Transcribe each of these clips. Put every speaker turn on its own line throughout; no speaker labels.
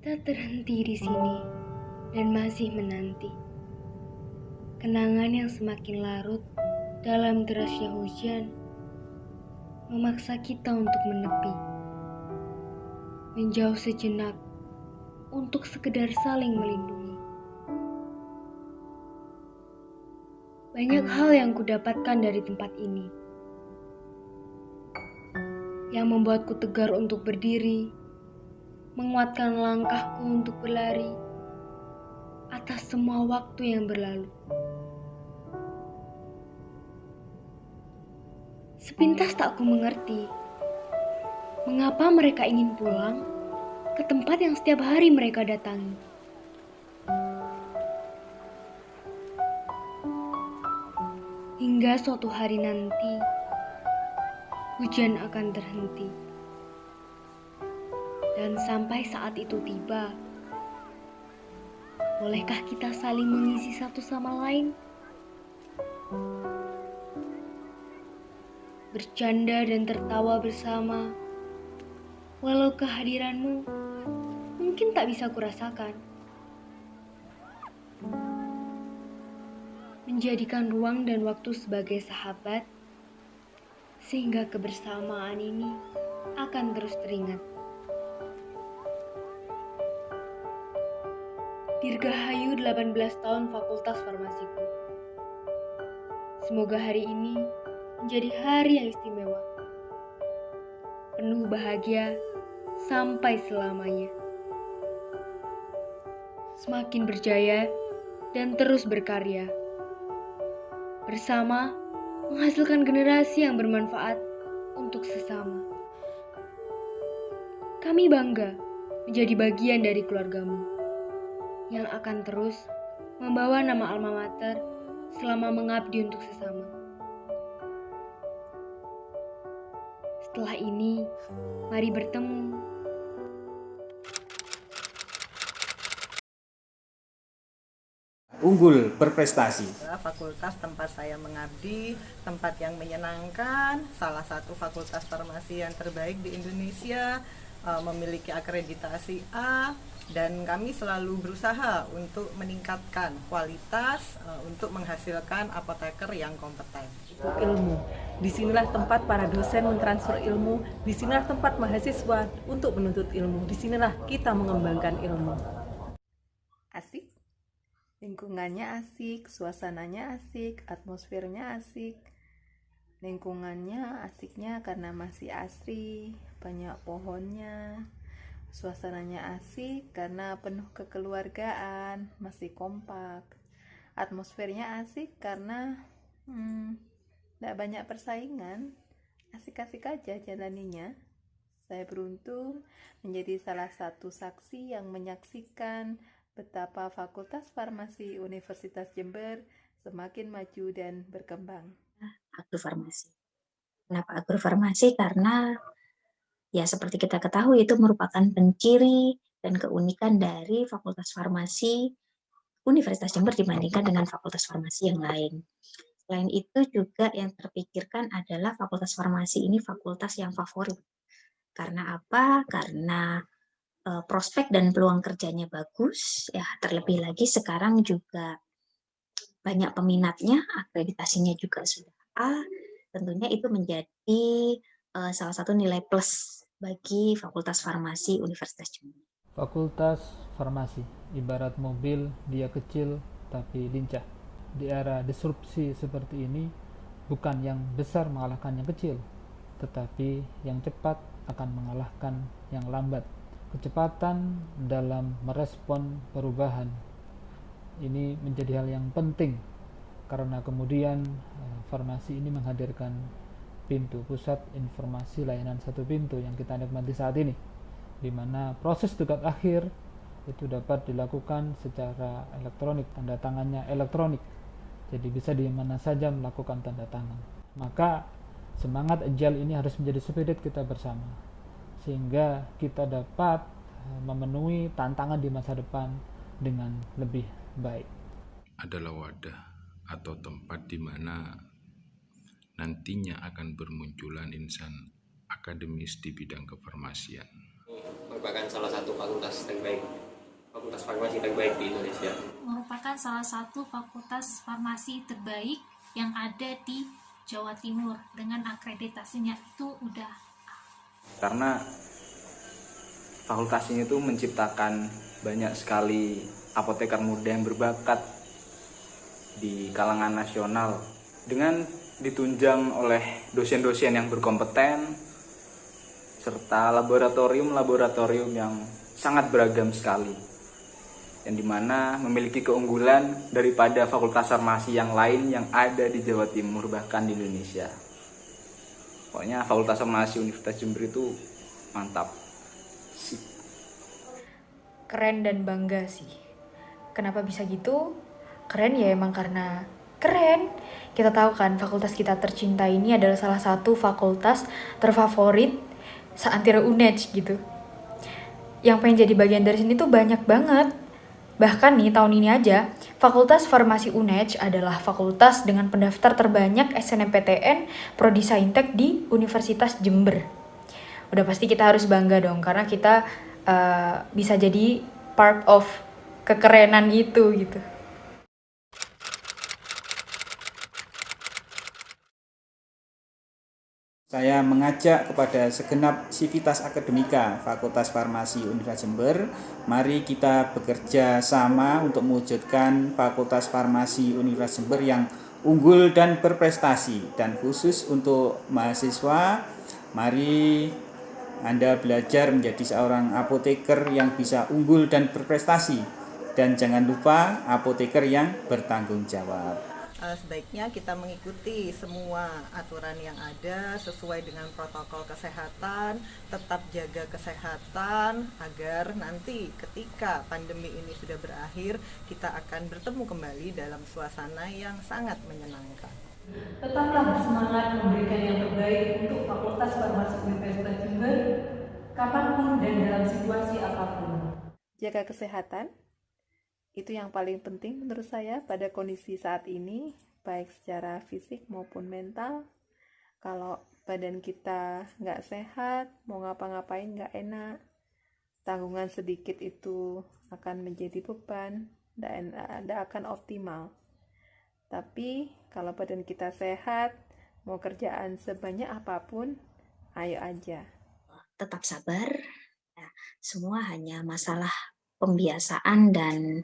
Tak terhenti di sini dan masih menanti. Kenangan yang semakin larut dalam derasnya hujan memaksa kita untuk menepi, menjauh sejenak untuk sekedar saling melindungi. Banyak hal yang kudapatkan dari tempat ini, yang membuatku tegar untuk berdiri, menguatkan langkahku untuk berlari atas semua waktu yang berlalu. Sepintas tak ku mengerti mengapa mereka ingin pulang ke tempat yang setiap hari mereka datangi. Hingga suatu hari nanti, hujan akan terhenti. Dan sampai saat itu tiba, bolehkah kita saling mengisi satu sama lain? Bercanda dan tertawa bersama, walau kehadiranmu mungkin tak bisa kurasakan. Menjadikan ruang dan waktu sebagai sahabat, sehingga kebersamaan ini akan terus teringat. Dirgahayu 18 tahun Fakultas Farmasiku. Semoga hari ini menjadi hari yang istimewa, penuh bahagia sampai selamanya. Semakin berjaya dan terus berkarya. Bersama menghasilkan generasi yang bermanfaat untuk sesama. Kami bangga menjadi bagian dari keluargamu yang akan terus membawa nama alma mater selama mengabdi untuk sesama. Setelah ini, mari bertemu.
Unggul berprestasi.
Fakultas tempat saya mengabdi, tempat yang menyenangkan, salah satu fakultas farmasi yang terbaik di Indonesia, memiliki akreditasi A, dan kami selalu berusaha untuk meningkatkan kualitas untuk menghasilkan apoteker yang kompeten.
Ilmu. Disinilah tempat para dosen mentransfer ilmu, disinilah tempat mahasiswa untuk menuntut ilmu, disinilah kita mengembangkan ilmu. Asik, lingkungannya asik, suasananya asik, atmosfernya asik. Lingkungannya asiknya karena masih asri, banyak pohonnya. Suasananya asik karena penuh kekeluargaan, masih kompak. Atmosfernya asik karena tidak banyak persaingan, asik-asik aja jalaninya. Saya beruntung menjadi salah satu saksi yang menyaksikan betapa Fakultas Farmasi Universitas Jember semakin maju dan berkembang.
Agrofarmasi. Kenapa agrofarmasi? Karena ya seperti kita ketahui itu merupakan penciri dan keunikan dari Fakultas Farmasi Universitas Jember dibandingkan dengan fakultas farmasi yang lain. Selain itu juga yang terpikirkan adalah Fakultas Farmasi ini fakultas yang favorit. Karena apa? Karena prospek dan peluang kerjanya bagus, ya terlebih lagi sekarang juga banyak peminatnya, akreditasinya juga sudah A, tentunya itu menjadi salah satu nilai plus bagi Fakultas Farmasi Universitas Jember.
Fakultas Farmasi, ibarat mobil, dia kecil tapi lincah. Di era disrupsi seperti ini, bukan yang besar mengalahkan yang kecil, tetapi yang cepat akan mengalahkan yang lambat. Kecepatan dalam merespon perubahan ini menjadi hal yang penting, karena kemudian farmasi ini menghadirkan pintu pusat informasi layanan satu pintu yang kita nikmati saat ini, di mana proses tugas akhir itu dapat dilakukan secara elektronik, tanda tangannya elektronik, jadi bisa di mana saja melakukan tanda tangan. Maka semangat agile ini harus menjadi spirit kita bersama, sehingga kita dapat memenuhi tantangan di masa depan dengan lebih baik.
Adalah wadah atau tempat di mana nantinya akan bermunculan insan akademis di bidang kefarmasian.
merupakan salah satu fakultas farmasi terbaik di Indonesia.
Merupakan salah satu fakultas farmasi terbaik yang ada di Jawa Timur dengan akreditasinya itu udah.
Karena fakultas ini tuh menciptakan banyak sekali apoteker muda yang berbakat di kalangan nasional dengan ditunjang oleh dosen-dosen yang berkompeten serta laboratorium-laboratorium yang sangat beragam sekali, yang dimana memiliki keunggulan daripada fakultas farmasi yang lain yang ada di Jawa Timur bahkan di Indonesia. Pokoknya fakultas farmasi Universitas Jember itu mantap.
Keren dan bangga sih. Kenapa bisa gitu? Keren ya emang karena keren. Kita tahu kan fakultas kita tercinta ini adalah salah satu fakultas terfavorit seantero UNED gitu. Yang pengen jadi bagian dari sini tuh banyak banget. Bahkan nih tahun ini aja, Fakultas Farmasi UNED adalah fakultas dengan pendaftar terbanyak SNMPTN Prodi Saintek di Universitas Jember. Udah pasti kita harus bangga dong, karena kita bisa jadi part of kekerenan itu gitu.
Saya mengajak kepada segenap sivitas akademika Fakultas Farmasi Universitas Jember, mari kita bekerja sama untuk mewujudkan Fakultas Farmasi Universitas Jember yang unggul dan berprestasi. Dan khusus untuk mahasiswa, mari Anda belajar menjadi seorang apoteker yang bisa unggul dan berprestasi. Dan jangan lupa apoteker yang bertanggung jawab.
Sebaiknya kita mengikuti semua aturan yang ada sesuai dengan protokol kesehatan, tetap jaga kesehatan agar nanti ketika pandemi ini sudah berakhir kita akan bertemu kembali dalam suasana yang sangat menyenangkan.
Tetaplah bersemangat memberikan yang terbaik untuk Fakultas Farmasi Universitas Jember kapanpun dan dalam situasi apapun.
Jaga kesehatan, itu yang paling penting menurut saya pada kondisi saat ini, baik secara fisik maupun mental. Kalau badan kita nggak sehat, mau ngapa-ngapain nggak enak, tanggungan sedikit itu akan menjadi beban, nggak akan optimal. Tapi kalau badan kita sehat, mau kerjaan sebanyak apapun, ayo aja.
Tetap sabar, ya, semua hanya masalah pembiasaan dan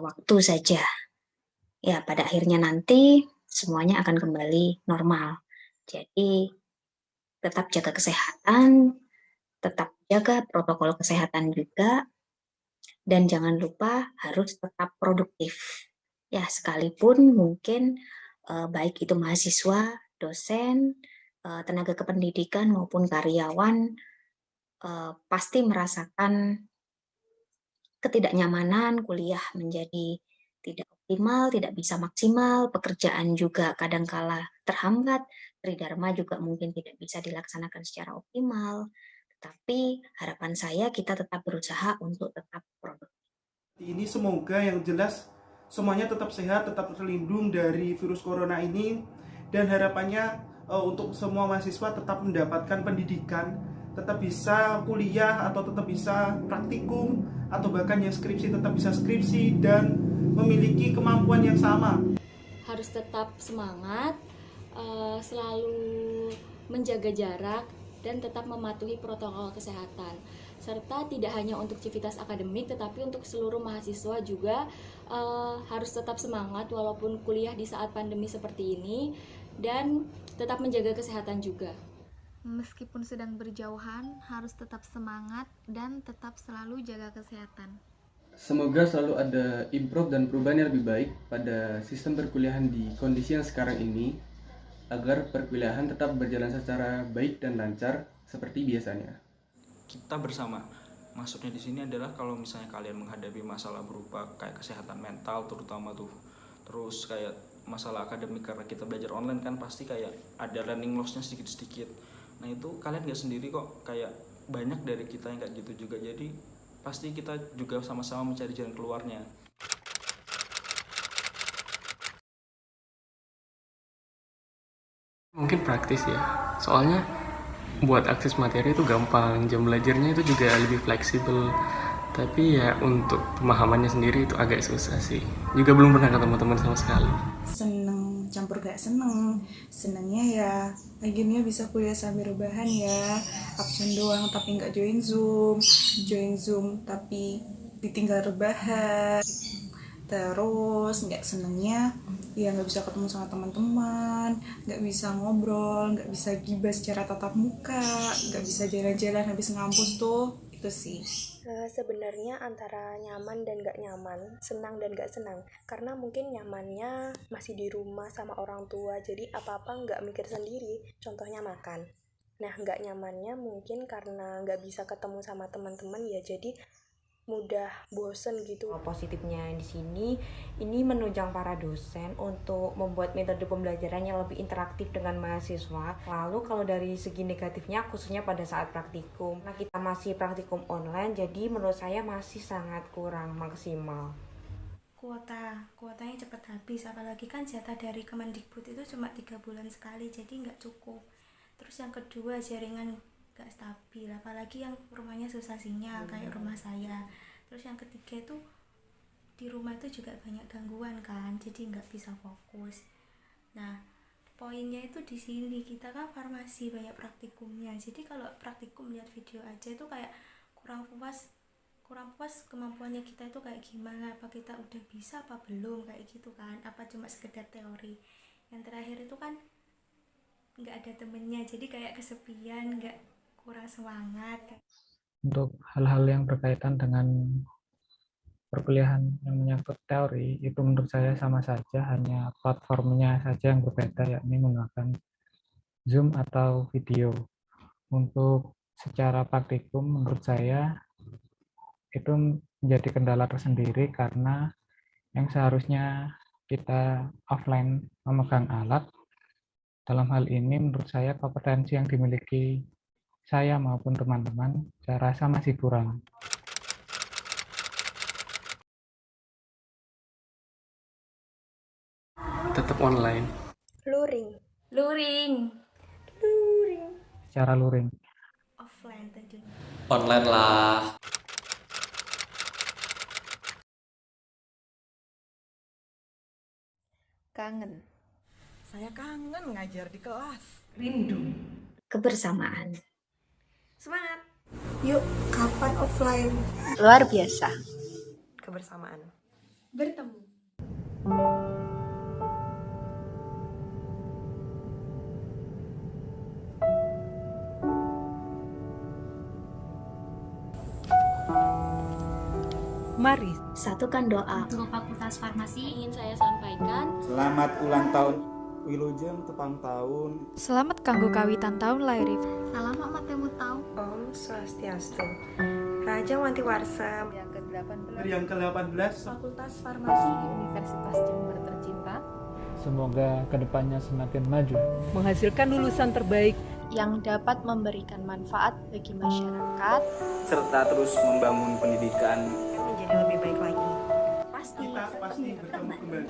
waktu saja. Ya, pada akhirnya nanti semuanya akan kembali normal. Jadi tetap jaga kesehatan, tetap jaga protokol kesehatan juga, dan jangan lupa harus tetap produktif. Ya, sekalipun mungkin baik itu mahasiswa, dosen, tenaga kependidikan maupun karyawan pasti merasakan ketidaknyamanan, kuliah menjadi tidak optimal, tidak bisa maksimal, pekerjaan juga kadangkala terhambat, tridharma juga mungkin tidak bisa dilaksanakan secara optimal. Tetapi harapan saya kita tetap berusaha untuk tetap produktif.
Ini semoga yang jelas semuanya tetap sehat, tetap terlindung dari virus corona ini, dan harapannya untuk semua mahasiswa tetap mendapatkan pendidikan, tetap bisa kuliah atau tetap bisa praktikum, atau bahkan yang skripsi tetap bisa skripsi dan memiliki kemampuan yang sama.
Harus tetap semangat, selalu menjaga jarak dan tetap mematuhi protokol kesehatan. Serta tidak hanya untuk civitas akademik tetapi untuk seluruh mahasiswa juga harus tetap semangat walaupun kuliah di saat pandemi seperti ini dan tetap menjaga kesehatan juga.
Meskipun sedang berjauhan, harus tetap semangat dan tetap selalu jaga kesehatan.
Semoga selalu ada improve dan perubahan yang lebih baik pada sistem perkuliahan di kondisi yang sekarang ini, agar perkuliahan tetap berjalan secara baik dan lancar seperti biasanya.
Kita bersama, maksudnya di sini adalah kalau misalnya kalian menghadapi masalah berupa kayak kesehatan mental terutama tuh, terus kayak masalah akademik karena kita belajar online kan pasti kayak ada learning loss-nya sedikit-sedikit. Nah itu kalian gak sendiri kok, kayak banyak dari kita yang kayak gitu juga, jadi pasti kita juga sama-sama mencari jalan keluarnya.
Mungkin praktis ya, soalnya buat akses materi itu gampang, jam belajarnya itu juga lebih fleksibel. Tapi ya untuk pemahamannya sendiri itu agak susah sih. Juga belum pernah ketemu teman sama sekali.
Seneng campur gak seneng. Senengnya ya akhirnya bisa kuliah sambil rebahan ya. Absen doang tapi nggak join Zoom tapi ditinggal rebahan. Terus nggak senengnya ya nggak bisa ketemu sama teman-teman, nggak bisa ngobrol, nggak bisa gibah secara tatap muka, nggak bisa jalan-jalan habis ngampus tuh. Itu sih.
Sebenarnya antara nyaman dan gak nyaman, senang dan gak senang. Karena mungkin nyamannya masih di rumah sama orang tua, jadi apa-apa gak mikir sendiri, contohnya makan. Nah, gak nyamannya mungkin karena gak bisa ketemu sama teman-teman ya, jadi mudah bosen gitu.
Positifnya di sini ini menunjang para dosen untuk membuat metode pembelajaran yang lebih interaktif dengan mahasiswa. Lalu kalau dari segi negatifnya khususnya pada saat praktikum, nah kita masih praktikum online, jadi menurut saya masih sangat kurang maksimal.
Kuotanya cepat habis, apalagi kan jatah dari Kemendikbud itu cuma 3 bulan sekali, jadi nggak cukup. Terus yang kedua, jaringan gak stabil, apalagi yang rumahnya susah sinyal kayak rumah saya. Terus yang ketiga itu di rumah itu juga banyak gangguan kan, jadi nggak bisa fokus. Nah, poinnya itu di sini, kita kan farmasi banyak praktikumnya, jadi kalau praktikum lihat video aja itu kayak kurang puas kemampuannya kita itu kayak gimana, apa kita udah bisa apa belum, kayak gitu kan, apa cuma sekedar teori. Yang terakhir itu kan nggak ada temennya, jadi kayak kesepian, kurang semangat.
Untuk hal-hal yang berkaitan dengan perkuliahan yang menyangkut teori, itu menurut saya sama saja, hanya platformnya saja yang berbeda, yakni menggunakan Zoom atau video. Untuk secara praktikum, menurut saya itu menjadi kendala tersendiri, karena yang seharusnya kita offline memegang alat, dalam hal ini menurut saya kompetensi yang dimiliki saya maupun teman-teman saya rasa masih kurang.
Tetap online.
Luring.
Secara luring.
Offline tentunya.
Online lah.
Kangen.
Saya kangen ngajar di kelas.
Rindu.
Kebersamaan.
Semangat.
Yuk, kapan offline?
Luar biasa.
Kebersamaan.
Bertemu.
Mari
satukan doa.
Untuk Fakultas Farmasi
ingin saya sampaikan
Selamat ulang tahun Wilujeng tepang tahun.
Selamat kanggo kawitan tahun lairif.
Salam amat temu tahu.
Om Swastiastu. Raja Wanti Warsa.
Yang ke-18
Fakultas Farmasi
Universitas Jember tercinta.
Semoga kedepannya semakin maju,
menghasilkan lulusan terbaik
yang dapat memberikan manfaat bagi masyarakat,
serta terus membangun pendidikan
menjadi lebih baik lagi.
Kita pasti bertemu kembali.